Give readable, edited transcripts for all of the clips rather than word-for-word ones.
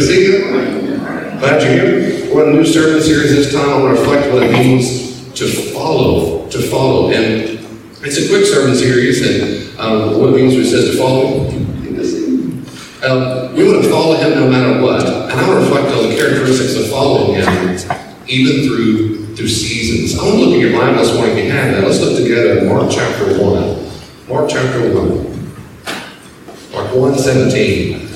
See you? Glad you're here. We're on a new sermon series this time. I want to reflect what it means to follow. And it's a quick sermon series, and what it means when it says to follow. We want to follow him no matter what. And I want to reflect on the characteristics of following him, even through seasons. I want to look at your Bible this morning if you have that. Let's look together at Mark chapter 1. Mark chapter 1. Mark 1:17.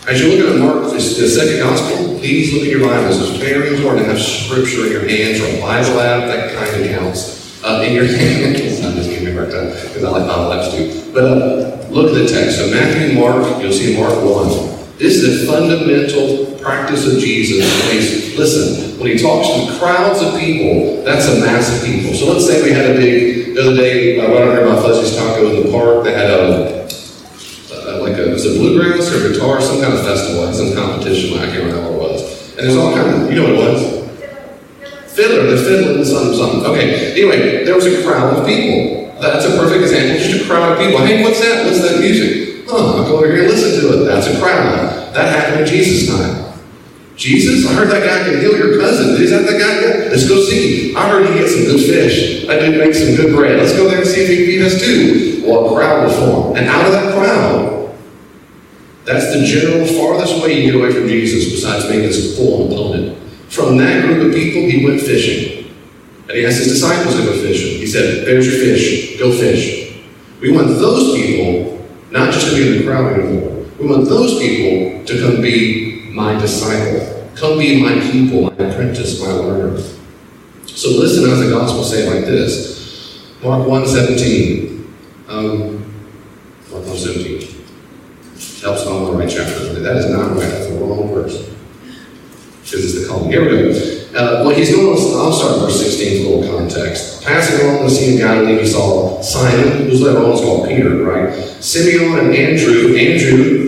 As you're looking at Mark, the second gospel, please look at your Bibles. It's very important to have scripture in your hands or a Bible app, that kind of counts. In your hands, I'm just giving me a hard time because I like Bible apps too. But look at the text. So Matthew and Mark, you'll see Mark 1. This is the fundamental practice of Jesus. When he talks to crowds of people, that's a mass of people. So let's say we had the other day, I went over to my Fuzzy's Taco in the park. They had was it bluegrass or guitar, some kind of festival, some competition, I can't remember what it was. And there's all kinds of, you know what it was? Fiddler, the fiddling something. Okay, anyway, there was a crowd of people. That's a perfect example, just a crowd of people. Hey, what's that? What's that music? Oh, I'll go over here and listen to it. That's a crowd. That happened in Jesus' time. Jesus? I heard that guy can heal your cousin. Is that guy? Yeah. Let's go see. I heard he gets some good fish. I did make some good bread. Let's go there and see if he can feed us too. Well, a crowd was formed. And out of that crowd, that's the general farthest way you get away from Jesus besides being his full opponent. From that group of people, he went fishing. And he asked his disciples to go fishing. He said, there's your fish. Go fish. We want those people not just to be in the crowd anymore. We want those people to come be my disciple. Come be my pupil, my apprentice, my learner. So listen as the gospel say like this. Mark 1:17. Mark 1:17. Helps me on the right chapter. That is not right. That's the wrong verse. Because it's the calling. Here we go. He's going on, I'll start verse 16 for a little context. Passing along the Sea of Galilee, he saw Simon, who's later on called Peter, right? Simeon and Andrew.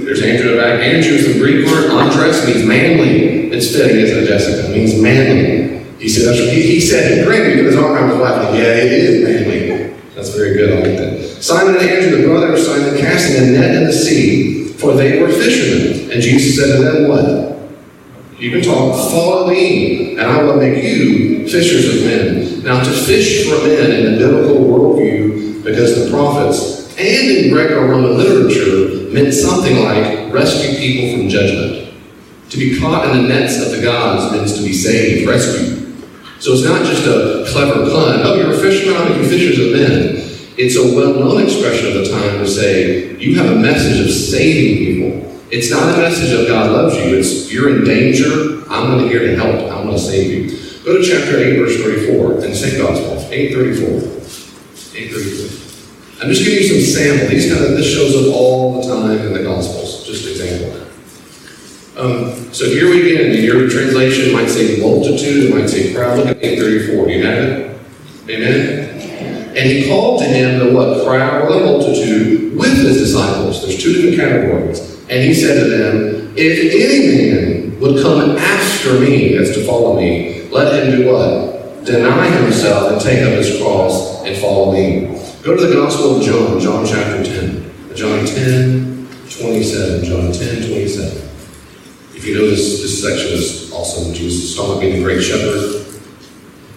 There's Andrew in the back. Andrew from Greek word, Andres, means manly. It's fitting, isn't it, Jessica? It means manly. He said it. Granted, he put his arm around his wife. Yeah, it is manly. That's very good. I like that. Simon and Andrew, the brother of Simon, casting a net in the sea, for they were fishermen. And Jesus said to them, what? You can talk, follow me, and I will make you fishers of men. Now, to fish for men in the biblical worldview, because the prophets and in Greco-Roman literature meant something like rescue people from judgment. To be caught in the nets of the gods means to be saved, rescued. So it's not just a clever pun. Oh, you're a fisherman, I'll make you fishers of men. It's a well-known expression of the time to say, you have a message of saving people. It's not a message of God loves you. It's you're in danger. I'm going to here to help. I'm going to save you. Go to chapter 8, verse 34, in the same gospel. 8:34. 8:34. I'm just giving you some sample. This shows up all the time in the Gospels. Just an example. So here we begin. In your translation, it might say multitude. It might say crowd. Look at 8:34. Do you have it? Amen? And he called to him the what? Crowd or the multitude with his disciples. There's two different categories. And he said to them, if any man would come after me, that's to follow me, let him do what? Deny himself and take up his cross and follow me. Go to the Gospel of John, John chapter 10. John 10:27. John 10:27. If you know this section is awesome. Jesus is talking about being the great shepherd.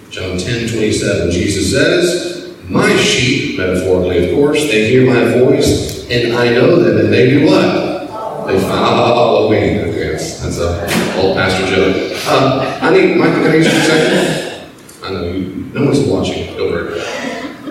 John 10:27. Jesus says, my sheep, metaphorically of course, they hear my voice, and I know them, and they do what? They follow me. Okay, that's an old pastor joke. Michael, can I use you for a second? I know no one's watching. Don't worry.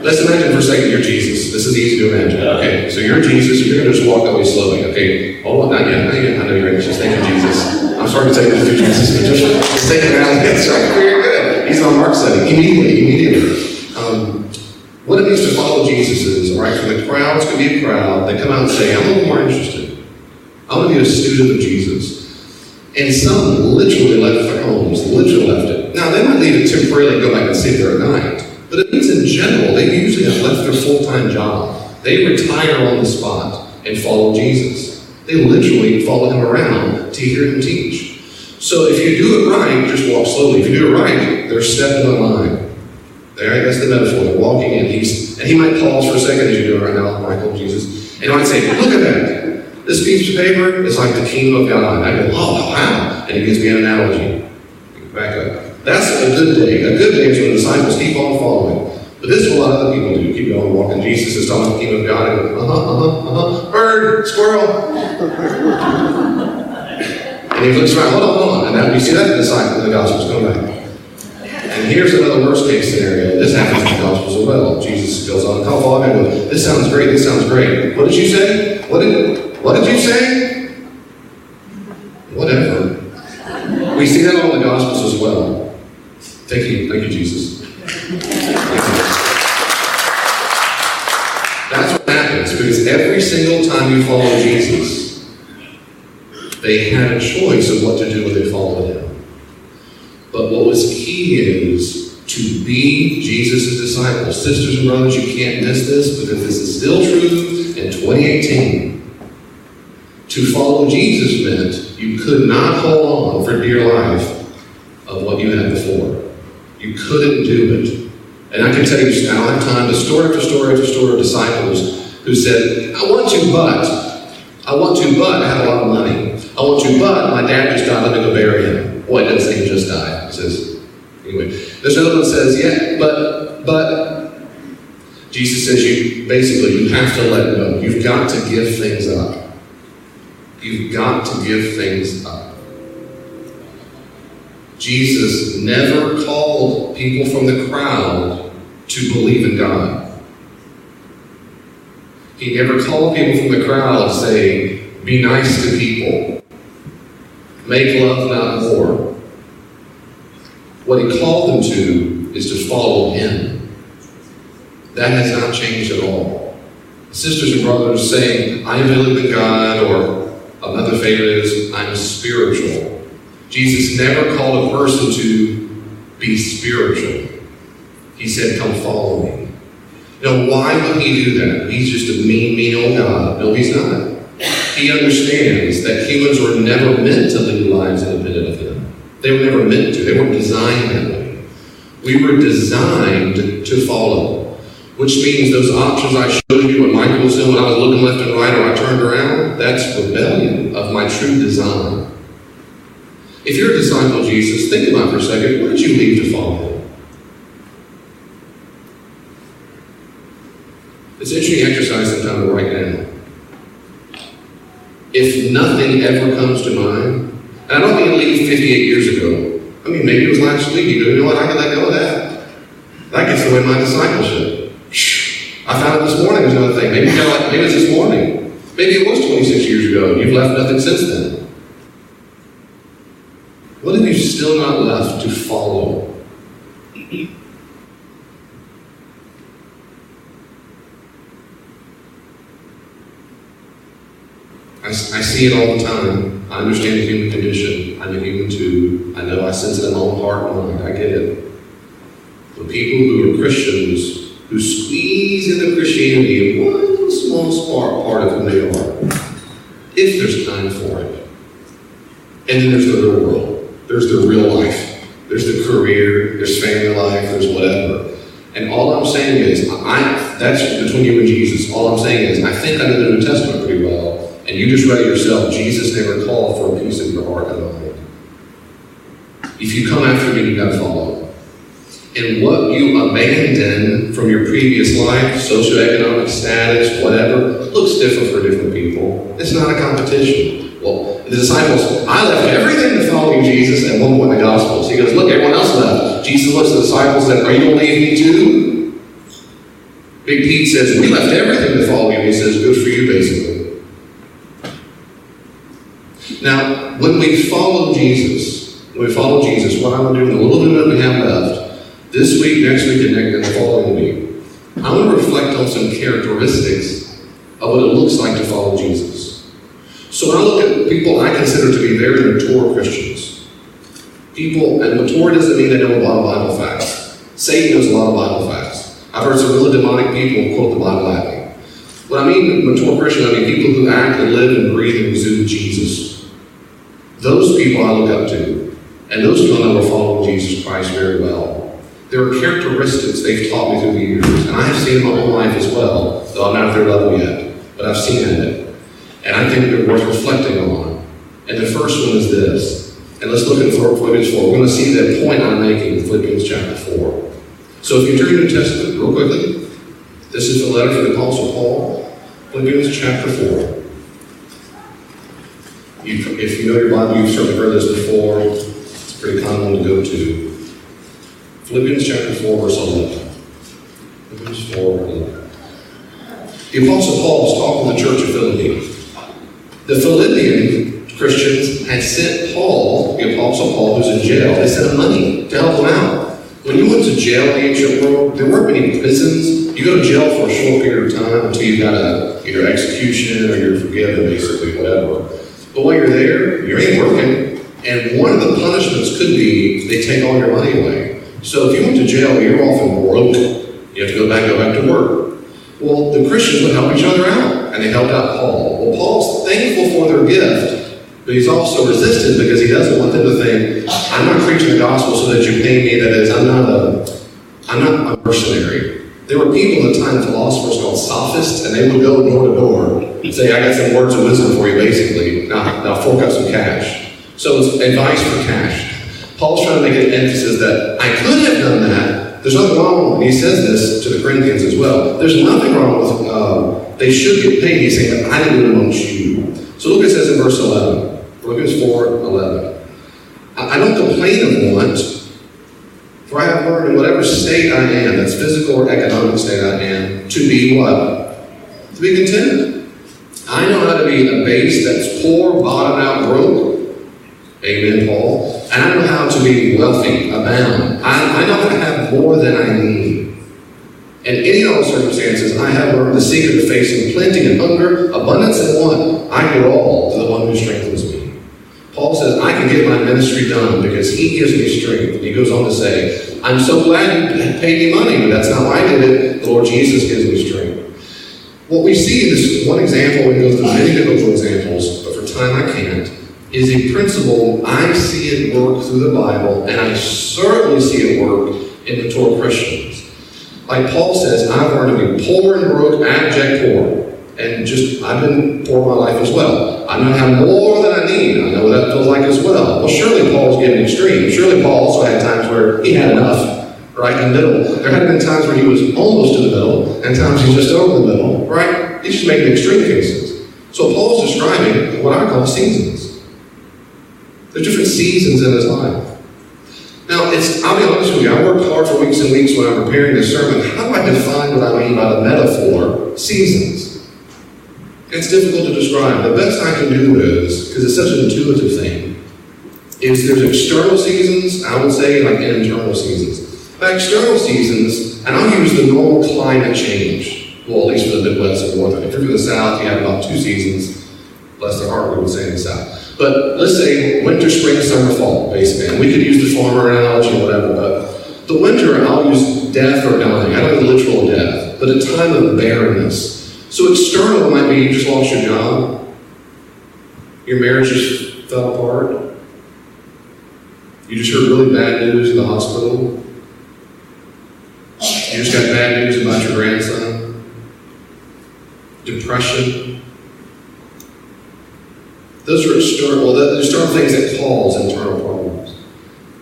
Let's imagine for a second you're Jesus. This is easy to imagine. Okay, so you're Jesus. You're going to just walk away slowly. Okay, hold on, not yet. I know you're anxious. Thank you, Jesus. I'm sorry to take this to Jesus, but just take it out. That's right. Very good. He's on Mark's setting. Immediately. What it means to follow Jesus is, all right, from the crowds could be a crowd. They come out and say, I'm a little more interested. I want to be a student of Jesus. And some literally left their homes, literally left it. Now, they might leave it temporarily and go back and sit there at night. But it means in general, they usually have left their full-time job. They retire on the spot and follow Jesus. They literally follow him around to hear him teach. So if you do it right, just walk slowly. If you do it right, they're stepping on line. Right? That's the metaphor. They're walking in. And he might pause for a second as you do it right now, Michael, Jesus. And he might say, look at that. This piece of paper is like the kingdom of God. I go, oh, wow. And he gives me an analogy. Back up. That's a good day. A good day is when the disciples keep on following. But this is what a lot of other people do. Keep going, walking. Jesus is talking about the kingdom of God. And go, bird, squirrel. And he looks around, hold on. And now we see that in the disciples in the Gospels. Come back. And here's another worst case scenario. This happens in the Gospels as well. Jesus goes on, come follow me. This sounds great. This sounds great. What did you say? What did you say? Whatever. We see that all in the Gospels as well. Thank you, Jesus. That's what happens, because every single time you follow Jesus, they had a choice of what to do when they followed him. But what was key is to be Jesus' disciples. Sisters and brothers, you can't miss this, because this is still true in 2018. To follow Jesus meant you could not hold on for dear life of what you had before. You couldn't do it. And I can tell you, I don't have time, but story after story after story of disciples who said, I want to, but I have a lot of money. I want to, but my dad just died, let me go bury him. Boy, it doesn't say he just died. It says, anyway. There's another one that says, yeah, but Jesus says you have to let go. You've got to give things up. You've got to give things up. Jesus never called people from the crowd to believe in God. He never called people from the crowd to say, be nice to people. Make love, not war. What he called them to is to follow him. That has not changed at all. Sisters and brothers saying, I believe in God, or another favorite is, I'm spiritual. Jesus never called a person to be spiritual. He said, come follow me. Now, why would he do that? He's just a mean old God. No, he's not. He understands that humans were never meant to live lives independent of him. They were never meant to. They weren't designed that way. We were designed to follow, which means those options I showed you when Michael was in, when I was looking left and right, or I turned around, that's rebellion of my true design. If you're a disciple of Jesus, think about it for a second. Where did you leave to follow him? It's an interesting exercise sometime to write down. If nothing ever comes to mind, and I don't mean leave 58 years ago. I mean, maybe it was last week. You know what? I can let go of that. That gets away my discipleship. I found it this morning was another thing. Maybe it's this morning. Maybe it was 26 years ago. You've left nothing since then. What have you still not left to follow? I see it all the time. I understand the human condition. I'm a human too. I know I sense it in my own heart and mind. I get it. But people who are Christians, who squeeze into Christianity in one small part of who they are, if there's time for it. And then there's the real world. There's the real life. There's the career. There's family life. There's whatever. And all I'm saying is, that's between you and Jesus. All I'm saying is, I think I know the New Testament pretty well. And you just read it yourself. Jesus never called for a piece of your heart and mind. If you come after me, you've got to follow. And what you abandon from your previous life, socioeconomic status, whatever, looks different for different people. It's not a competition. Well, the disciples, I left everything to follow you, Jesus, at one point in the Gospels. He goes, look, everyone else left. Jesus looks at the disciples and said, are you going to leave me too? Big Pete says, we left everything to follow you. He says, good for you, basically. Now, when we follow Jesus, what I'm going to do in the little bit that we have left, this week, next week, and the following week, I want to reflect on some characteristics of what it looks like to follow Jesus. So when I look at people I consider to be very mature Christians, people, and mature doesn't mean they know a lot of Bible facts. Satan knows a lot of Bible facts. I've heard some really demonic people quote the Bible at me. When I mean mature Christian, I mean people who act and live and breathe and exude Jesus. Those people I look up to, and those people I know are following Jesus Christ very well. There are characteristics they've taught me through the years, and I have seen in my own life as well, though I'm not at their level yet, but I've seen it. and I think they're worth reflecting on. And the first one is this. And let's look at Philippians 4. We're going to see that point I'm making in Philippians chapter 4. So if you turn to the New Testament real quickly, this is the letter from the Apostle Paul, Philippians chapter 4. If you know your Bible, you've certainly heard this before. It's a pretty common one to go to. Philippians chapter 4, verse 11. Philippians 4, 11. The Apostle Paul was talking to the church of Philippi. The Philippian Christians had sent Paul, the Apostle Paul, who's in jail, they sent him money to help him out. When you went to jail in the ancient world, there weren't many prisons. You go to jail for a short period of time until you got either execution or you're forgiven, basically, whatever. But while you're there, you ain't working. And one of the punishments could be they take all your money away. So if you went to jail, you're often broke. You have to go back to work. Well, the Christians would help each other out, and they helped out Paul. Well, Paul's thankful for their gift, but he's also resistant because he doesn't want them to think, I'm not preaching the gospel so that you pay me. That is, I'm not a mercenary. There were people at the time, philosophers called sophists, and they would go door to door and say, I got some words of wisdom for you, basically. Now fork out some cash. So it's advice for cash. Paul's trying to make an emphasis that I could have done that. There's nothing wrong, and he says this to the Corinthians as well. There's nothing wrong with they should get paid. He's saying that I didn't do it amongst you. So look what it says in verse 11. Philippians 4:11. I don't complain of want, for I have learned in whatever state I am, that's physical or economic state I am, to be what? To be content. I know how to be abased, that's poor, bottom out, broke. Amen, Paul. And I know how to be wealthy, abound. I know how to have more than I need. In any and all circumstances, I have learned the secret of facing plenty and hunger, abundance and want. I do all to the one who strengthens me. Paul says, I can get my ministry done because he gives me strength. And he goes on to say, I'm so glad you paid me money, but that's not why I did it. The Lord Jesus gives me strength. What we see in this one example, we go through many biblical examples, but for time I can't, is a principle. I see it work through the Bible, and I certainly see it work in mature Christians. Like Paul says, I've learned to be poor and broke, abject poor. And I've been poor my life as well. I know how to have more than I need. I know what that feels like as well. Well, surely Paul's getting extreme. Surely Paul also had times where he had enough, right in the middle. There had been times where he was almost to the middle, and times he's just over the middle, right? He's just making extreme cases. So Paul's describing what I call seasons. There's different seasons in his life. Now, I'll be honest with you, I worked hard for weeks and weeks when I'm preparing this sermon. How do I define what I mean by the metaphor, seasons? It's difficult to describe. The best I can do is, because it's such an intuitive thing, is there's external seasons, I would say, like internal seasons. By external seasons, and I'll use the normal climate change, well, at least for the Midwest and Northern. If you're from the South, you have about 2 seasons. Bless their heart, we would say in the South. But let's say winter, spring, summer, fall, basically. And we could use the farmer analogy or whatever, but the winter, I'll use death or dying. I don't use literal death, but a time of barrenness. So external might be you just lost your job, your marriage just fell apart, you just heard really bad news in the hospital, you just got bad news about your grandson, depression. Those are external things that cause internal problems.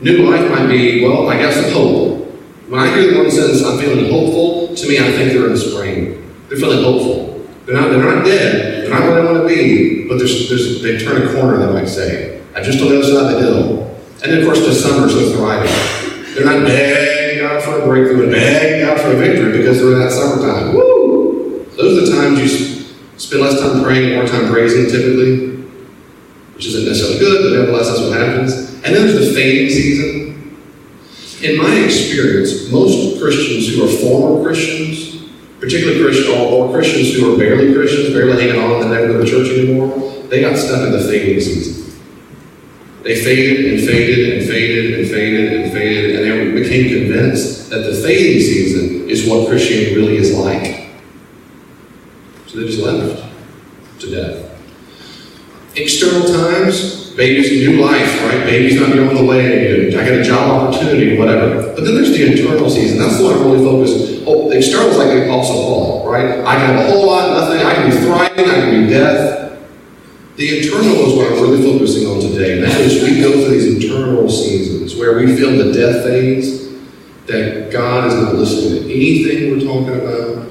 New life might be, well, I guess hope. When I hear the one sentence, I'm feeling hopeful, to me I think they're in the spring. They're feeling hopeful. They're not dead. They're not where they want to be, but they turn a corner, they might say. I'm just on the other side of the hill. And then, of course, the summer's so thriving. They're not begging God for a breakthrough and begging God for a victory because they're in that summertime. Woo! Those are the times you spend less time praying, more time praising, typically, which isn't necessarily good, but nevertheless, that's what happens. And then there's the fading season. In my experience, most Christians who are former Christians, particularly Christians or Christians who are barely Christians, barely hanging on and never go to church anymore, they got stuck in the fading season. They faded and faded and faded and faded and faded, and they became convinced that the fading season is what Christianity really is like. So they just left to death. External times, baby's new life, right? Baby's not going the way, I got a job opportunity, whatever. But then there's the internal season. That's the one I really focus on. Oh, the external is like the Apostle Paul, right? I can have a whole lot, nothing. I can be thriving, I can be death. The eternal is what I'm really focusing on today. And that is we go through these eternal seasons where we feel the death phase, that God is not listening to anything we're talking about.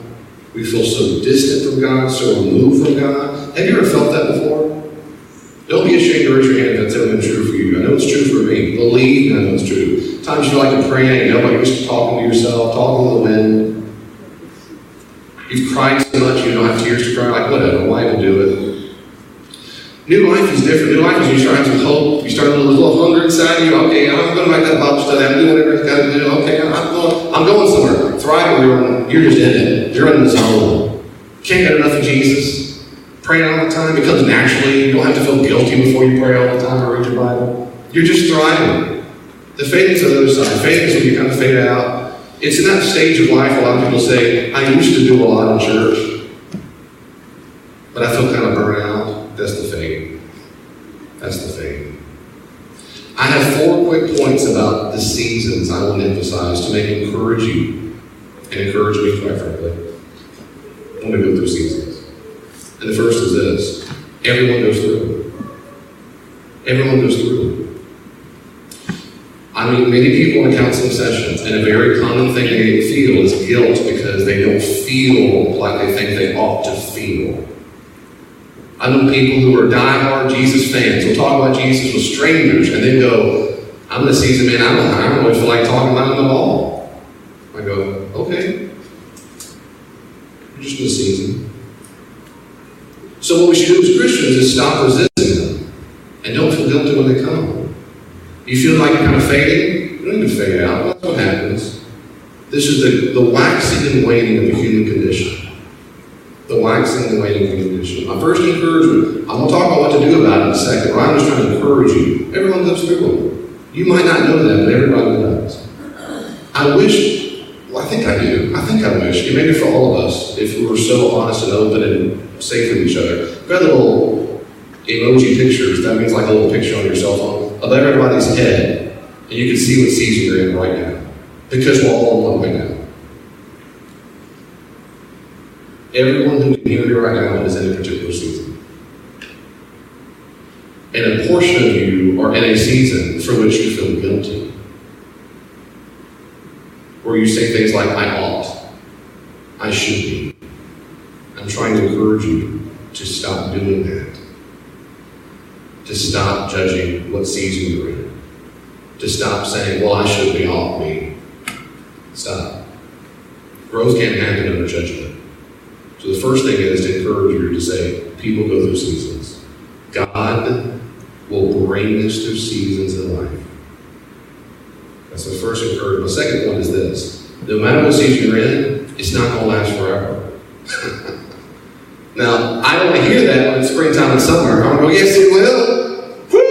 We feel so distant from God, so removed from God. Have you ever felt that before? Don't be ashamed to raise your hand if that's ever been true for you. I know it's true for me. Believe me, I know it's true. Times you like to pray and you're just talking to yourself, talking to the wind. You've cried so much you don't have tears to cry. Like, whatever, why even do it? New life is different. New life is you start having some hope. You start a little hunger inside you. Okay, I'm going to write that Bible study. I'm doing whatever it's got to do. Okay, I'm going somewhere. Thriving, you're just in it. You're in the zone. Can't get enough of Jesus. Praying all the time. It comes naturally. You don't have to feel guilty before you pray all the time or read your Bible. You're just thriving. The fading's the other side. Fading is when you kind of fade out. It's in that stage of life a lot of people say, I used to do a lot in church, but I feel kind of burnt out. That's the fade. That's the fade. I have 4 quick points about the seasons I want to emphasize to make encourage you and encourage me, quite frankly. I want to go through seasons. And the first is this. Everyone goes through it. Everyone goes through it. I meet many people in counseling sessions, and a very common thing they feel is guilt because they don't feel like they think they ought to feel. I know people who are die-hard Jesus fans will talk about Jesus with strangers and then go, I'm in a season, man, I don't really feel like talking about him at all. I go, okay. You're just in a season. So what we should do as Christians is stop resisting them and don't feel guilty when they come. You feel like you're kind of fading? You don't need to fade out. That's what happens. This is the waxing and waning of the human condition. The waxing and waning of the condition. My first encouragement, I'm going to talk about what to do about it in a second, but I'm just trying to encourage you. Everyone goes through it. You might not know that, but everybody does. I think I do. I think I wish, and maybe for all of us, if we were so honest and open and safe with each other. We've got little emoji pictures, that means like a little picture on your cell phone, above everybody's head, and you can see what season you're in right now. Because we're all in one right now. Everyone who can hear me right now is in a particular season. And a portion of you are in a season for which you feel guilty. Where you say things like, I ought, I should be. I'm trying to encourage you to stop doing that. To stop judging what season you're in. To stop saying, well, I should be, ought be. Stop. Growth can't happen under judgment. So the first thing is to encourage you to say, people go through seasons. God will bring us through seasons in life. That's the first encouragement. The second one is this. No matter what season you're in, it's not going to last forever. Now, I don't want to hear that when it's springtime and summer. I'm going to go, yes, it will. Woo,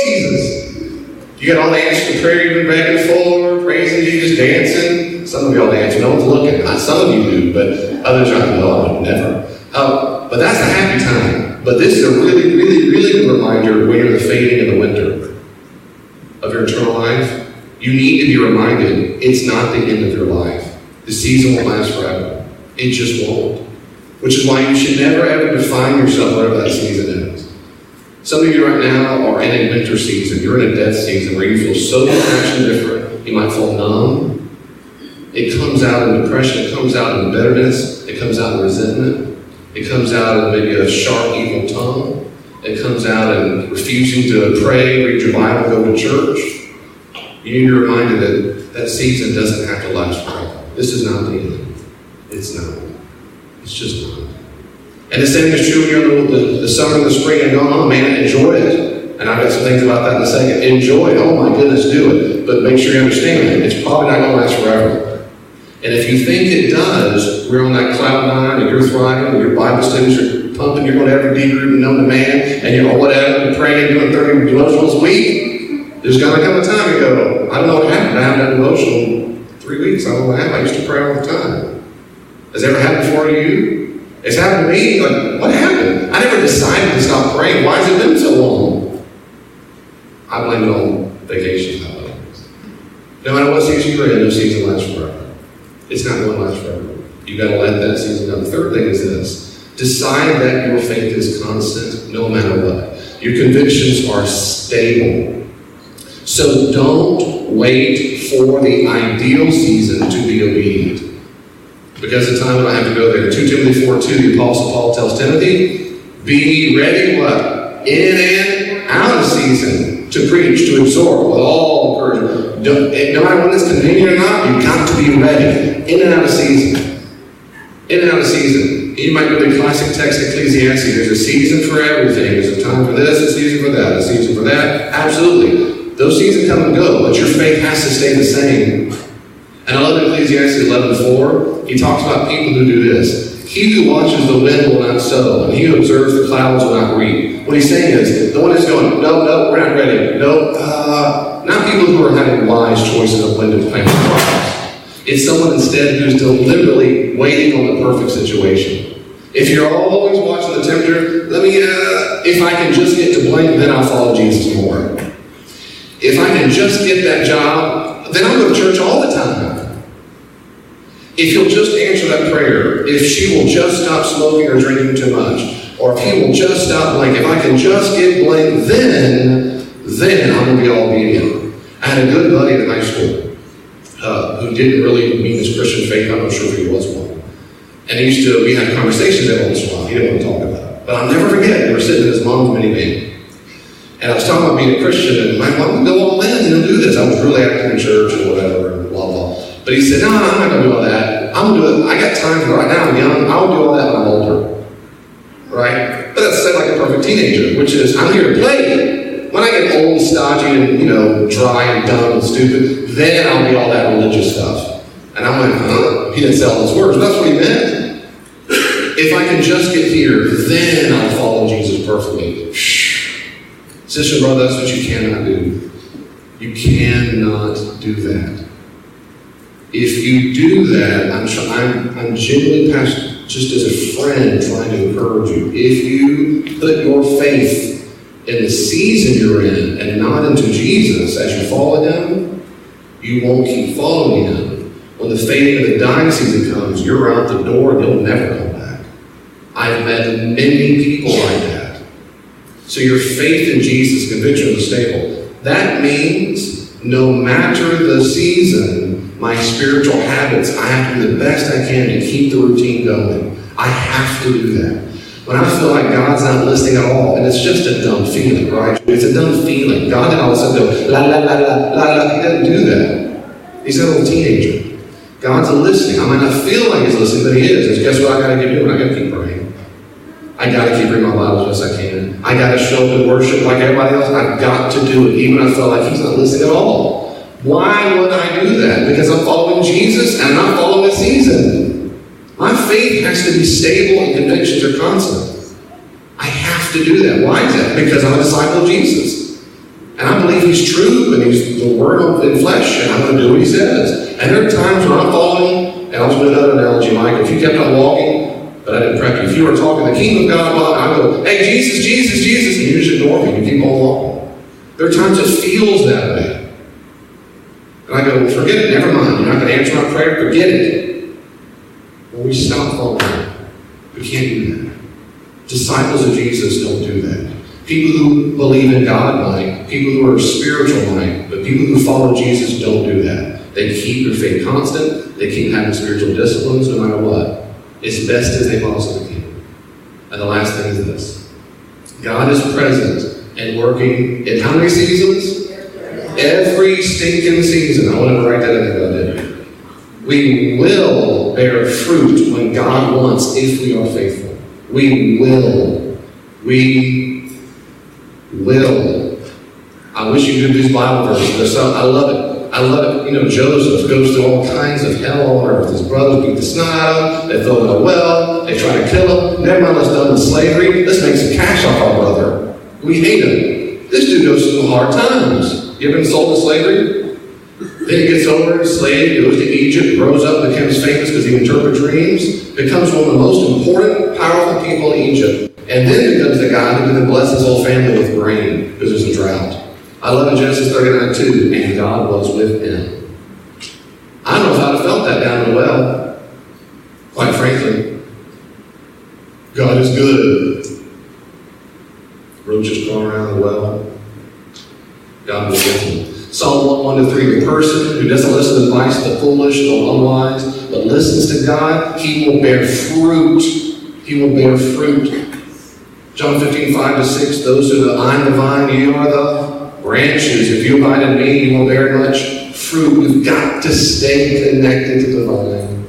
Jesus. You got all the answers to prayer you've been back and forth, praising Jesus, dancing. Some of y'all dance. No one's looking. Some of you do, but others are like, no, I would never. But that's a happy time. But this is a really, really, really good reminder when you're in the fading in the winter of your eternal life. You need to be reminded it's not the end of your life. The season won't last forever. It just won't. Which is why you should never ever define yourself whatever that season is. Some of you right now are in a winter season. You're in a death season where you feel so detached and different. You might feel numb. It comes out in depression. It comes out in bitterness. It comes out in resentment. It comes out in maybe a sharp, evil tongue. It comes out in refusing to pray, read your Bible, go to church. You need to be reminded that that season doesn't have to last forever. This is not the end. It's not. It's just not. And the same is true when you're in the summer and the spring and going on, man, enjoy it. And I've got some things about that in a second. Enjoy it. Oh my goodness, do it. But make sure you understand it. It's probably not going to last forever. And if you think it does, we're on that cloud nine and you're thriving, and your Bible studies are pumping, you're going to every D group known to man, and you're whatever, you're praying, doing 30 devotionals a week, there's going to come a time you go, I don't know what happened. I haven't done devotional 3 weeks. I don't know what happened. I used to pray all the time. Has it ever happened before to you? It's happened to me. Like, what happened? I never decided to stop praying. Why has it been so long? I blame it on vacations. No matter what season you're in, no season lasts forever. It's not going to last forever. You've got to let that season go. The third thing is this. Decide that your faith is constant no matter what. Your convictions are stable. So don't wait for the ideal season to be obedient. Because of time, I don't have to go there. 2 Timothy 4:2, the Apostle Paul tells Timothy, be ready what? In and out of season to preach, to exhort with all encouragement. No matter when it's convenient or not, you've got to be ready. In and out of season. In and out of season. You might go to the classic text, Ecclesiastes. There's a season for everything. There's a time for this, a season for that, a season for that. Absolutely. Those seasons come and go, but your faith has to stay the same. And I love Ecclesiastes 11:4. He talks about people who do this. He who watches the wind will not sow, and he who observes the clouds will not reap. What he's saying is, the one is going, no, we're not ready. No, not people who are having wise choices of when to plant crops. It's someone instead who's deliberately waiting on the perfect situation. If you're always watching the tempter, if I can just get to blank, then I'll follow Jesus more. If I can just get that job, then I'll go to church all the time. If you'll just answer that prayer, if she will just stop smoking or drinking too much, or if he will just stop blank, if I can just get blank, then I'm going to be all obedient. I had a good buddy in high school who didn't really mean his Christian faith. I'm not sure if he was one. And we had conversations every once in a while. He didn't want to talk about it. But I'll never forget, we were sitting in his mom's minivan. And I was talking about being a Christian, and my mom would go, oh man, do this. I was really active in church and whatever, and blah, blah. But he said, no, I'm not going to do all that. I'm going to do it. I got time for it right now. I'm young. I'll do all that when I'm older. Right? But that's said like a perfect teenager, which is, I'm here to play. When I get old, stodgy, and, dry and dumb and stupid, then I'll be all that religious stuff. And I went, He didn't say all those words, but that's what he meant. If I can just get here, then I'll follow Jesus perfectly. Sister and brother, that's what you cannot do. You cannot do that. If you do that, I'm genuinely, just as a friend, trying to encourage you. If you put your faith in the season you're in and not into Jesus as you follow him, you won't keep following him. When the fading of the dying season comes, you're out the door and you'll never come back. I've met many people like that. So your faith in Jesus, conviction is stable. That means no matter the season, my spiritual habits, I have to do the best I can to keep the routine going. I have to do that. When I feel like God's not listening at all, and it's just a dumb feeling, right? It's a dumb feeling. God didn't all of a sudden go, la, la, la, la, la, la. He doesn't do that. He's a little teenager. God's listening. I might not feel like he's listening, but he is. And guess what I got to keep doing? I got to keep praying. I got to keep reading my Bible as best I can. I got to show up and worship like everybody else. I've got to do it, even when I feel like he's not listening at all. Why would I do that? Because I'm following Jesus and I'm not following a season. My faith has to be stable and convictions are constant. I have to do that. Why is that? Because I'm a disciple of Jesus. And I believe he's true and he's the word in flesh and I'm going to do what he says. And there are times when I'm following, and I'll do another analogy, Mike. If you kept on walking, but I didn't prep you. If you were talking the kingdom of God, well, I go, hey, Jesus, Jesus, Jesus, and you just ignore me. You keep on walking. There are times it feels that way. And I go, well, forget it. Never mind. You're not going to answer my prayer. Forget it. Well, we stop following. We can't do that. Disciples of Jesus don't do that. People who believe in God might. People who are spiritual might. But people who follow Jesus don't do that. They keep their faith constant. They keep having spiritual disciplines no matter what. As best as they possibly can. And the last thing is this. God is present and working in how many seasons? Every stinking season. I wanted to write that in there, but I didn't. We will bear fruit when God wants if we are faithful. We will. We will. I wish you knew these Bible verses. I love it. I love it. Joseph goes through all kinds of hell on earth. His brothers beat the snot out of him. They throw him in a well. They try to kill him. Never mind, let's done with slavery. Let's make some cash off our brother. We hate him. This dude goes through hard times. You ever been sold to slavery? Then he gets over, enslaved, goes to Egypt, grows up, becomes famous because he interprets dreams, becomes one of the most important, powerful people in Egypt, and then becomes the guy who can bless his whole family with grain because there's a drought. I love in Genesis 39:2, and God was with him. I don't know if I'd have felt that down in the well. Quite frankly. God is good. Roaches crawling around the well. God will get them. Psalm 1-3, the person who doesn't listen to the advice of the foolish or unwise, but listens to God, he will bear fruit. He will bear fruit. John 15:5-6, those who I am the vine, you are the branches. If you abide in me, you will bear much fruit. We've got to stay connected to the vine.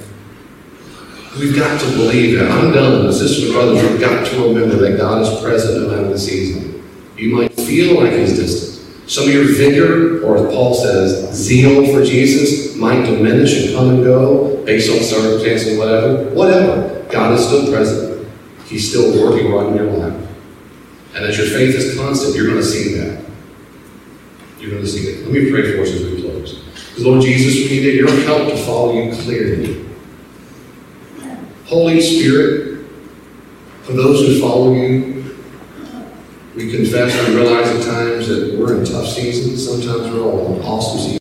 We've got to believe that. I'm done. Sisters and brothers, we've got to remember that God is present no matter the season. You might feel like he's distant. Some of your vigor, or as Paul says, zeal for Jesus might diminish and come and go based on circumstances and whatever. God is still present. He's still working right in your life. And as your faith is constant, you're going to see that. You're going to see it. Let me pray for us as we close. Lord Jesus, we need your help to follow you clearly. Holy Spirit, for those who follow you, we confess and realize at times that we're in tough seasons. Sometimes we're all in awesome seasons.